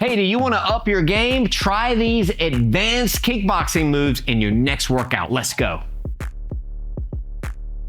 Hey, do you want to up your game? Try these advanced kickboxing moves in your next workout. Let's go.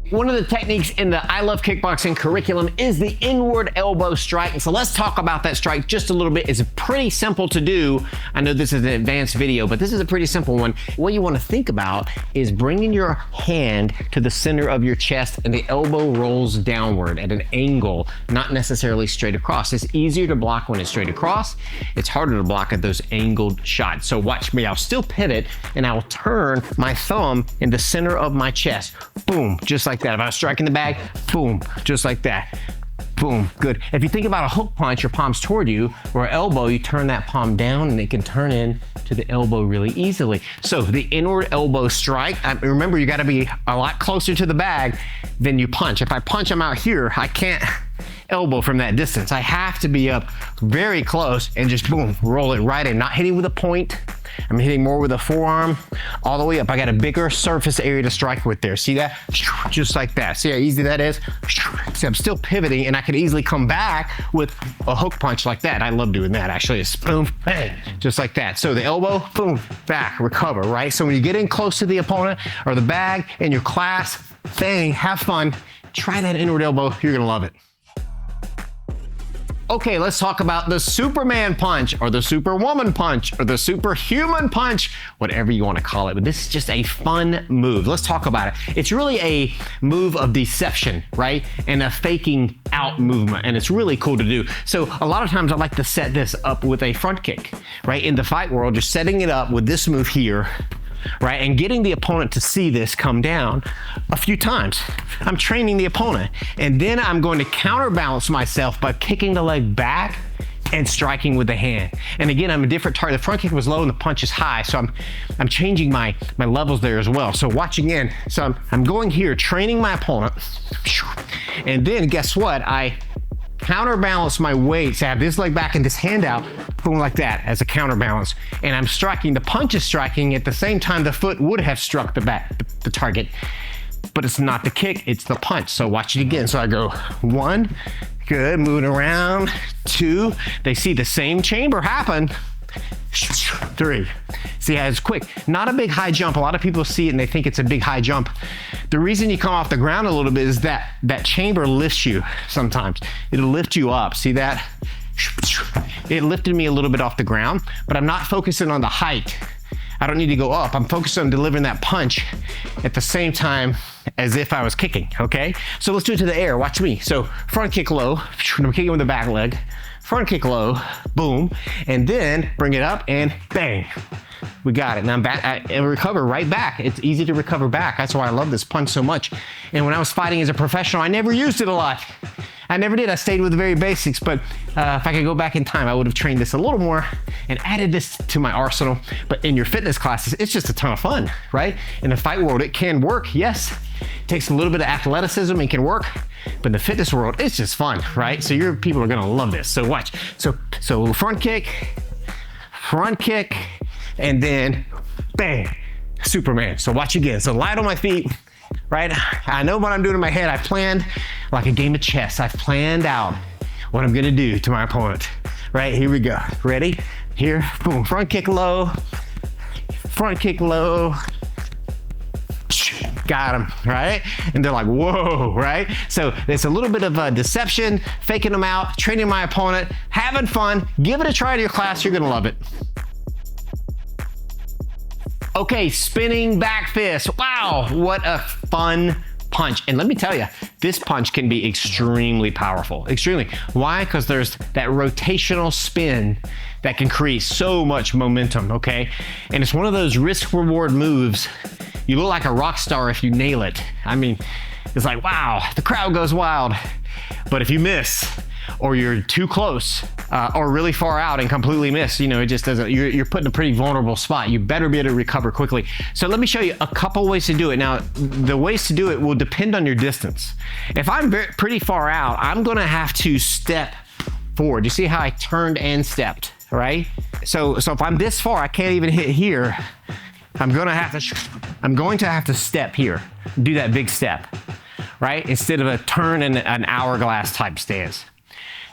One of the techniques in the I Love Kickboxing curriculum is the inward elbow strike. And so let's talk about that strike just a little bit. It's pretty simple to do. I know this is an advanced video, but this is a pretty simple one. What you want to think about is bringing your hand to the center of your chest and the elbow rolls downward at an angle, not necessarily straight across. It's easier to block when it's straight across. It's harder to block at those angled shots. So watch me, I'll still pivot and I'll turn my thumb in the center of my chest. Boom, just like that. If I was striking the bag, boom, just like that. Boom, good. If you think about a hook punch, your palm's toward you, or elbow, you turn that palm down and it can turn in to the elbow really easily. So the inward elbow strike, remember you gotta be a lot closer to the bag than you punch. If I punch them out here, I can't elbow from that distance. I have to be up very close and just boom, roll it right in. Not hitting with a point. I'm hitting more with a forearm all the way up. I got a bigger surface area to strike with there. See that? Just like that. See how easy that is? See, I'm still pivoting and I can easily come back with a hook punch like that. I love doing that actually. It's boom, bang, just like that. So the elbow, boom, back, recover, right? So when you get in close to the opponent or the bag in your class, bang, have fun. Try that inward elbow. You're gonna love it. Okay, let's talk about the Superman punch or the Superwoman punch or the Superhuman punch, whatever you want to call it. But this is just a fun move. Let's talk about it. It's really a move of deception, right? And a faking out movement. And it's really cool to do. So a lot of times I like to set this up with a front kick, right? In the fight world, just setting it up with this move here, right? And getting the opponent to see this come down a few times. I'm training the opponent. And then I'm going to counterbalance myself by kicking the leg back and striking with the hand. And again, I'm a different target. The front kick was low and the punch is high. So I'm changing my levels there as well. So watch again. So I'm going here, training my opponent. And then guess what? I counterbalance my weight. So I have this leg back and this hand out, boom, like that as a counterbalance. And I'm striking, the punch is striking at the same time the foot would have struck the target, but it's not the kick, it's the punch. So watch it again. So I go 1, good, moving around, 2, they see the same chamber happen, 3. See how it's quick. Not a big high jump. A lot of people see it and they think it's a big high jump. The reason you come off the ground a little bit is that chamber lifts you sometimes. It'll lift you up. See that? It lifted me a little bit off the ground, but I'm not focusing on the height. I don't need to go up. I'm focused on delivering that punch at the same time as if I was kicking, okay? So let's do it to the air. Watch me. So front kick low. I'm kicking with the back leg. Front kick low, boom, and then bring it up and bang. We got it. Now I'm back, I recover right back. It's easy to recover back. That's why I love this punch so much. And when I was fighting as a professional, I never used it a lot. I never did. I stayed with the very basics, but if I could go back in time, I would have trained this a little more and added this to my arsenal. But in your fitness classes, it's just a ton of fun, right? In the fight world, it can work, yes. It takes a little bit of athleticism and can work, but in the fitness world, it's just fun, right? So your people are gonna love this. So watch. So front kick, and then bang, Superman. So watch again. So light on my feet, right? I know what I'm doing in my head. I planned like a game of chess. I've planned out what I'm gonna do to my opponent, right? Here we go. Ready? Here, boom, front kick low, got him, right? And they're like, whoa, right? So it's a little bit of deception, faking them out, training my opponent, having fun. Give it a try to your class. You're gonna love it. Okay, spinning back fist. Wow, what a fun punch. And let me tell you, this punch can be extremely powerful, extremely. Why? Because there's that rotational spin that can create so much momentum, okay? And it's one of those risk-reward moves. You look like a rock star if you nail it. I mean, it's like, wow, the crowd goes wild. But if you miss, or you're too close, or really far out and completely miss, you know, it just doesn't, you're put in a pretty vulnerable spot. You better be able to recover quickly. So let me show you a couple ways to do it. Now, the ways to do it will depend on your distance. If I'm pretty far out, I'm gonna have to step forward. You see how I turned and stepped, right? So if I'm this far, I can't even hit here. I'm going to have to step here, do that big step, right? Instead of a turn and an hourglass type stance.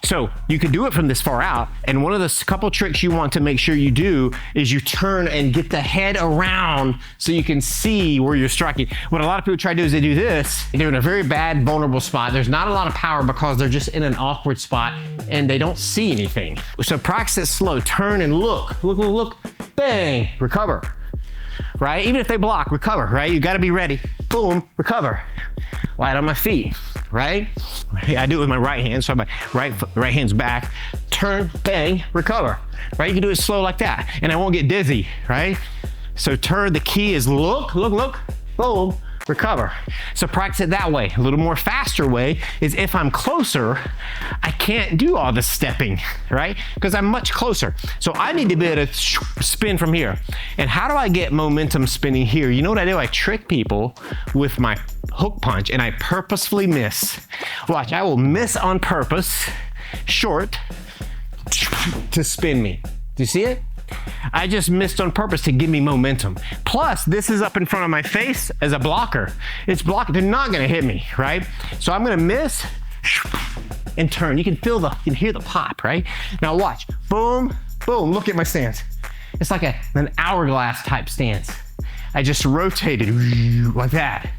So you could do it from this far out. And one of the couple tricks you want to make sure you do is you turn and get the head around so you can see where you're striking. What a lot of people try to do is they do this. They're in a very bad, vulnerable spot. There's not a lot of power because they're just in an awkward spot and they don't see anything. So practice it slow. Turn and look, look, look, look, bang, recover. Right? Even if they block, recover, right? You got to be ready. Boom, recover. Light on my feet, right? I do it with my right hand, so my right hand's back. Turn, bang, recover, right? You can do it slow like that, and I won't get dizzy, right? So turn, the key is look, look, look, boom, recover. So practice it that way. A little more faster way is if I'm closer, I can't do all the stepping, right? Because I'm much closer. So I need to be able to spin from here. And how do I get momentum spinning here? You know what I do? I trick people with my hook punch and I purposefully miss. Watch, I will miss on purpose, short, to spin me. Do you see it? I just missed on purpose to give me momentum. Plus, this is up in front of my face as a blocker. It's blocking, they're not gonna hit me, right? So I'm gonna miss and turn. You can hear the pop, right? Now watch, boom, boom, look at my stance. It's like an hourglass type stance. I just rotated like that,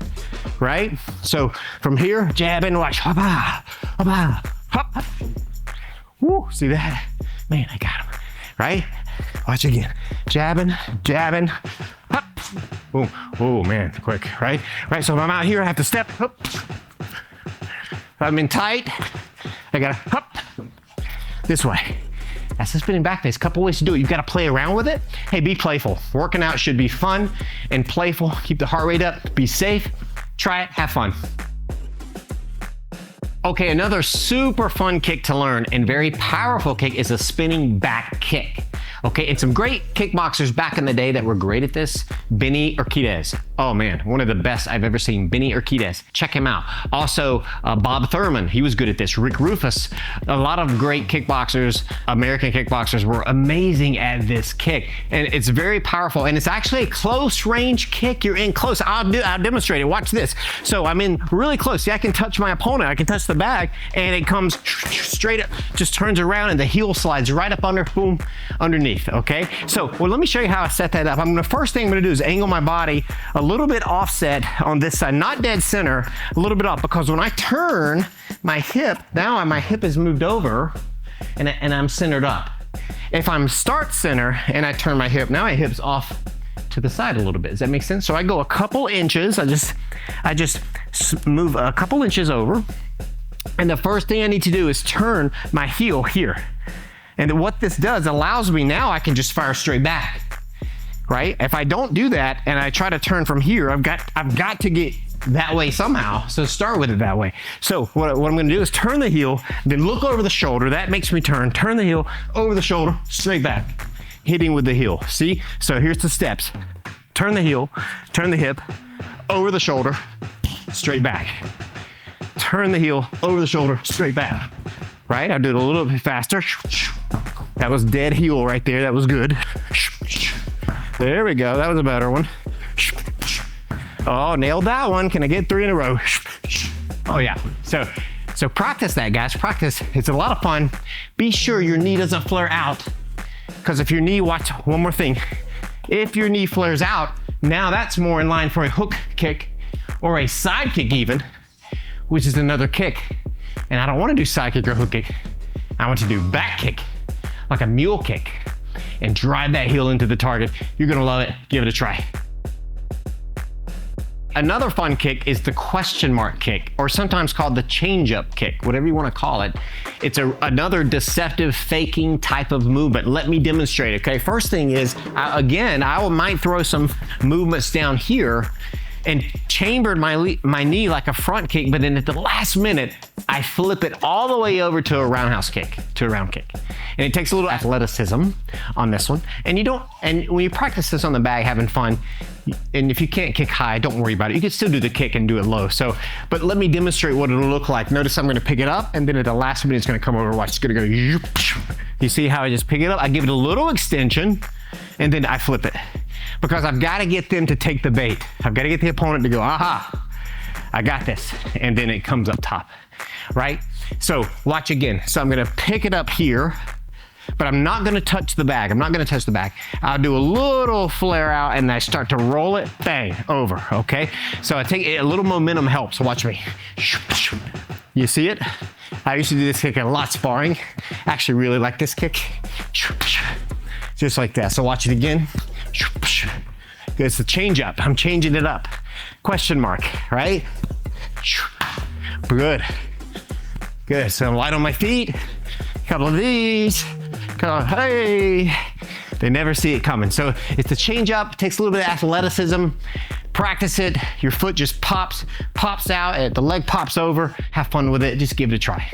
right? So from here, jab and watch, hop, hop, hop. Woo, see that? Man, I got him, right? Watch again. Jabbing, jabbing, hop. Boom. Oh man, quick, right? Right, so if I'm out here, I have to step, hop. If I'm in tight, I gotta hop. This way. That's the spinning back face. Couple ways to do it. You've got to play around with it. Hey, be playful. Working out should be fun and playful. Keep the heart rate up. Be safe. Try it. Have fun. Okay, another super fun kick to learn and very powerful kick is a spinning back kick. Okay, and some great kickboxers back in the day that were great at this, Benny Urquidez. Oh man, one of the best I've ever seen, Benny Urquidez. Check him out. Also, Bob Thurman, he was good at this. Rick Rufus, a lot of great kickboxers, American kickboxers were amazing at this kick. And it's very powerful, and it's actually a close range kick. You're in close. I'll demonstrate it. Watch this. So I'm in really close. See, I can touch my opponent. I can touch the bag, and it comes straight up, just turns around, and the heel slides right up under, boom, underneath. Okay, so let me show you how I set that up. First thing I'm gonna do is angle my body a little bit offset on this side, not dead center, a little bit off, because when I turn my hip, now my hip is moved over and I'm centered up. If I'm start center and I turn my hip, now my hip's off to the side a little bit. Does that make sense? So I go a couple inches, I just move a couple inches over, and the first thing I need to do is turn my heel here. And what this does allows me, now I can just fire straight back, right? If I don't do that and I try to turn from here, I've got to get that way somehow. So start with it that way. So what I'm gonna do is turn the heel, then look over the shoulder. That makes me turn the heel, over the shoulder, straight back, hitting with the heel. See? So here's the steps. Turn the heel, turn the hip, over the shoulder, straight back. Turn the heel, over the shoulder, straight back. Right? I'll do it a little bit faster. That was dead heel right there. That was good. There we go. That was a better one. Oh, nailed that one. Can I get 3 in a row? Oh yeah. So practice that, guys. Practice. It's a lot of fun. Be sure your knee doesn't flare out. Because if your knee, watch, one more thing. If your knee flares out, now that's more in line for a hook kick or a side kick even, which is another kick. And I don't want to do side kick or hook kick. I want to do back kick, like a mule kick, and drive that heel into the target. You're gonna love it. Give it a try. Another fun kick is the question mark kick, or sometimes called the change-up kick, whatever you want to call it. It's another deceptive faking type of movement. Let me demonstrate it, okay? First thing is, I might throw some movements down here and chambered my knee like a front kick, but then at the last minute, I flip it all the way over to a roundhouse kick, to a round kick. And it takes a little athleticism on this one. And when you practice this on the bag, having fun, and if you can't kick high, don't worry about it. You can still do the kick and do it low. But let me demonstrate what it'll look like. Notice I'm gonna pick it up, and then at the last minute, it's gonna come over, watch, it's gonna go, you see how I just pick it up? I give it a little extension, and then I flip it. Because I've got to get them to take the bait. I've got to get the opponent to go, aha, I got this. And then it comes up top, right? So watch again. So I'm gonna pick it up here, but I'm not gonna touch the bag. I'm not gonna touch the bag. I'll do a little flare out and I start to roll it, bang, over, okay? So I take a little momentum helps, watch me. You see it? I used to do this kick a lot sparring. Actually really like this kick. Just like that, so watch it again. It's the change up, I'm changing it up. Question mark, right? Good, good, so I'm light on my feet. Couple of these. Hey, they never see it coming. So it's a change up, takes a little bit of athleticism. Practice it, your foot just pops out, the leg pops over. Have fun with it, just give it a try.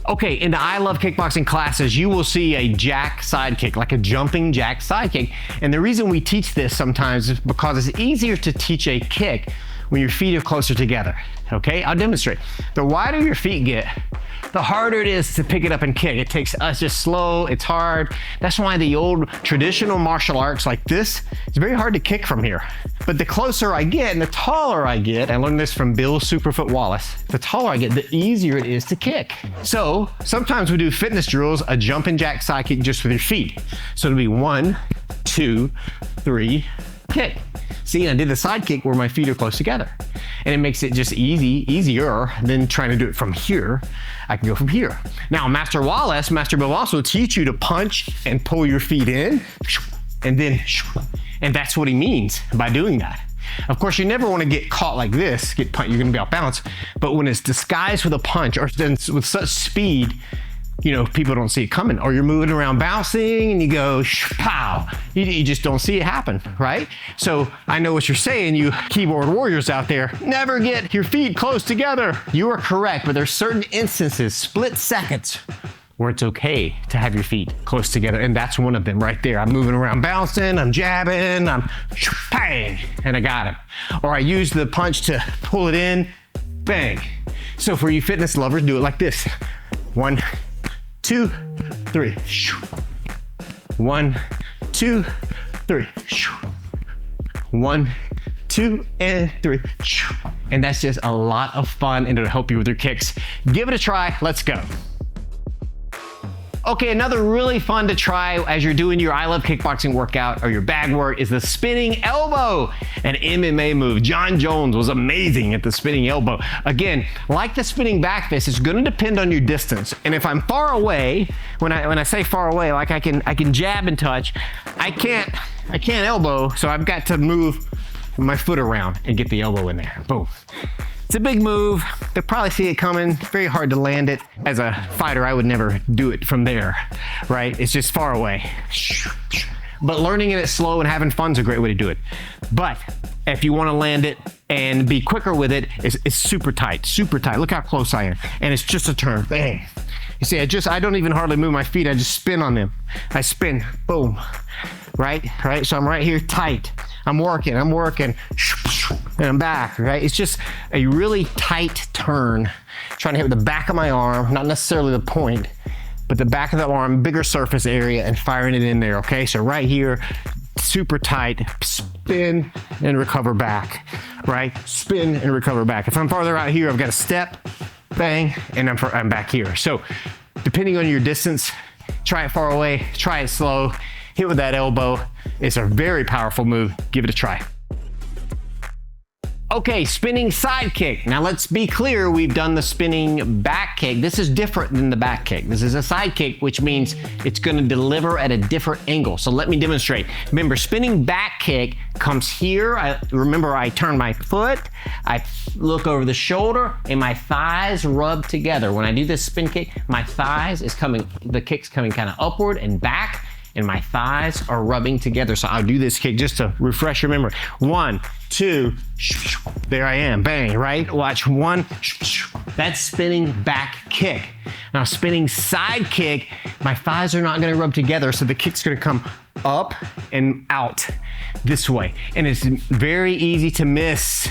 Okay, in the I Love Kickboxing classes, you will see a jack side kick, like a jumping jack side kick. And the reason we teach this sometimes is because it's easier to teach a kick when your feet are closer together. Okay, I'll demonstrate. The wider your feet get, the harder it is to pick it up and kick. It takes us just slow, it's hard. That's why the old traditional martial arts like this, it's very hard to kick from here. But the closer I get and the taller I get, I learned this from Bill Superfoot Wallace, the taller I get, the easier it is to kick. So sometimes we do fitness drills, a jumping jack side kick just with your feet. So it'll be 1, 2, 3, kick. See, I did the side kick where my feet are close together. And it makes it just easier than trying to do it from here. I can go from here. Now, Master Bill Wallace will teach you to punch and pull your feet in, and then, and that's what he means by doing that. Of course, you never want to get caught like this, you're gonna be off balance, but when it's disguised with a punch or with such speed, you know, people don't see it coming, or you're moving around bouncing and you go, pow, you just don't see it happen, right? So I know what you're saying, you keyboard warriors out there, never get your feet close together. You are correct, but there's certain instances, split seconds, where it's okay to have your feet close together, and that's one of them right there. I'm moving around bouncing, I'm jabbing, I'm bang, and I got him. Or I use the punch to pull it in, bang. So for you fitness lovers, do it like this. 1, 2, 3. 1, 2, 3. 1, 2, and 3. And that's just a lot of fun, and it'll help you with your kicks. Give it a try. Let's go. Okay, another really fun to try as you're doing your I Love Kickboxing workout or your bag work is the spinning elbow, an MMA move. John Jones was amazing at the spinning elbow. Again, like the spinning back fist, it's gonna depend on your distance. And if I'm far away, when I say far away, like I can jab and touch, I can't elbow, so I've got to move my foot around and get the elbow in there. Boom. It's a big move. They'll probably see it coming. Very hard to land it. As a fighter, I would never do it from there, right? It's just far away. But learning it slow and having fun is a great way to do it. But if you want to land it and be quicker with it, it's super tight, super tight. Look how close I am. And it's just a turn, bang. You see, I don't even hardly move my feet. I just spin on them. I spin, boom, right? So I'm right here tight. I'm working, and I'm back, right? It's just a really tight turn, trying to hit with the back of my arm, not necessarily the point, but the back of the arm, bigger surface area, and firing it in there, okay? So right here, super tight, spin and recover back, right? Spin and recover back. If I'm farther out here, I've got to step, bang, and I'm back here. So depending on your distance, try it far away, try it slow, hit with that elbow. It's a very powerful move. Give it a try. Okay, spinning side kick. Now let's be clear, we've done the spinning back kick. This is different than the back kick. This is a side kick, which means it's gonna deliver at a different angle. So let me demonstrate. Remember, spinning back kick comes here. Remember, I turn my foot, I look over the shoulder, and my thighs rub together. When I do this spin kick, my thighs is coming, the kick's coming kind of upward and back, and my thighs are rubbing together. So I'll do this kick just to refresh your memory. 1, 2, there I am, bang, right? Watch, 1, that's spinning back kick. Now spinning side kick, my thighs are not gonna rub together, so the kick's gonna come up and out this way. And it's very easy to miss.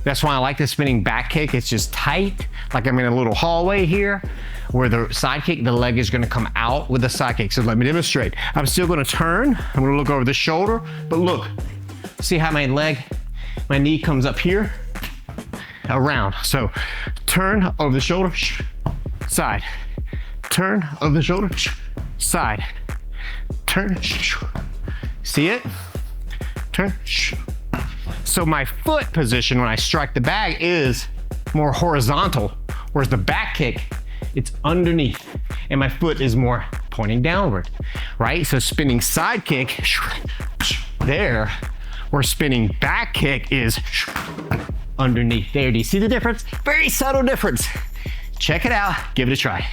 That's why I like the spinning back kick. It's just tight, like I'm in a little hallway here, where the side kick, the leg is gonna come out with the side kick. So let me demonstrate. I'm still gonna turn, I'm gonna look over the shoulder, but look, see how my leg My knee comes up here, around. So turn over the shoulder, side. Turn over the shoulder, side. Turn, see it? Turn. So my foot position when I strike the bag is more horizontal, whereas the back kick, it's underneath, and my foot is more pointing downward, right? So spinning side kick, there, where spinning back kick is underneath there. Do you see the difference? Very subtle difference. Check it out, give it a try.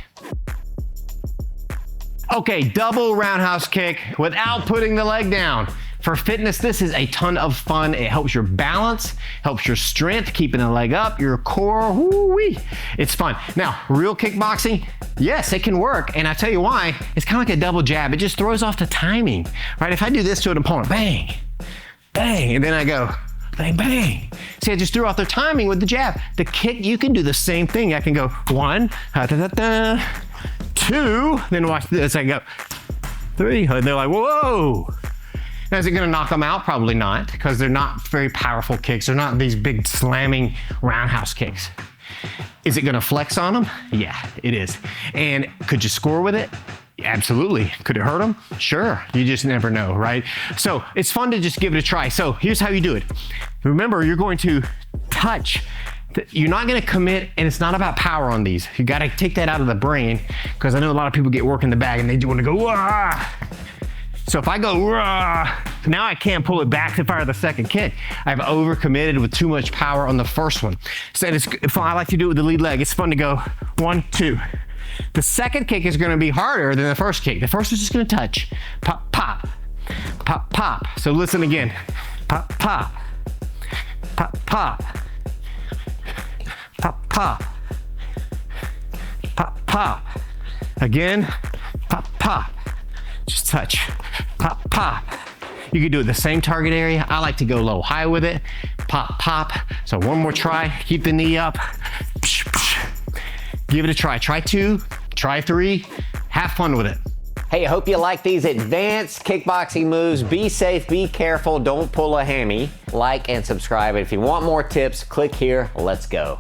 Okay, double roundhouse kick without putting the leg down. For fitness, this is a ton of fun. It helps your balance, helps your strength, keeping the leg up, your core, woo-wee. It's fun. Now, real kickboxing, yes, it can work. And I tell you why, it's kind of like a double jab. It just throws off the timing, right? If I do this to an opponent, bang, bang, and then I go, bang, bang. See, I just threw off their timing with the jab. The kick, you can do the same thing. I can go 1, 2, then watch this, I go 3, and they're like, whoa. Now, is it gonna knock them out? Probably not, because they're not very powerful kicks. They're not these big slamming roundhouse kicks. Is it gonna flex on them? Yeah, it is. And could you score with it? Absolutely. Could it hurt them? Sure. You just never know, right? So it's fun to just give it a try. So here's how you do it. Remember, you're going to touch. You're not going to commit, and it's not about power on these. You got to take that out of the brain, because I know a lot of people get work in the bag and they want to go, wah. So if I go, wah, now I can't pull it back to fire the second kick. I've overcommitted with too much power on the first one. So it's fun. I like to do it with the lead leg. It's fun to go 1, 2. The second kick is going to be harder than the first kick. The first is just going to touch. Pop, pop, pop, pop. So listen again. Pop, pop, pop, pop, pop, pop, pop, pop. Again, pop, pop. Just touch. Pop, pop. You can do it the same target area. I like to go low high with it. Pop, pop. So one more try. Keep the knee up. Give it a try. Try 2, try 3. Have fun with it. Hey, I hope you like these advanced kickboxing moves. Be safe, be careful, don't pull a hammy. Like and subscribe. And if you want more tips, click here. Let's go.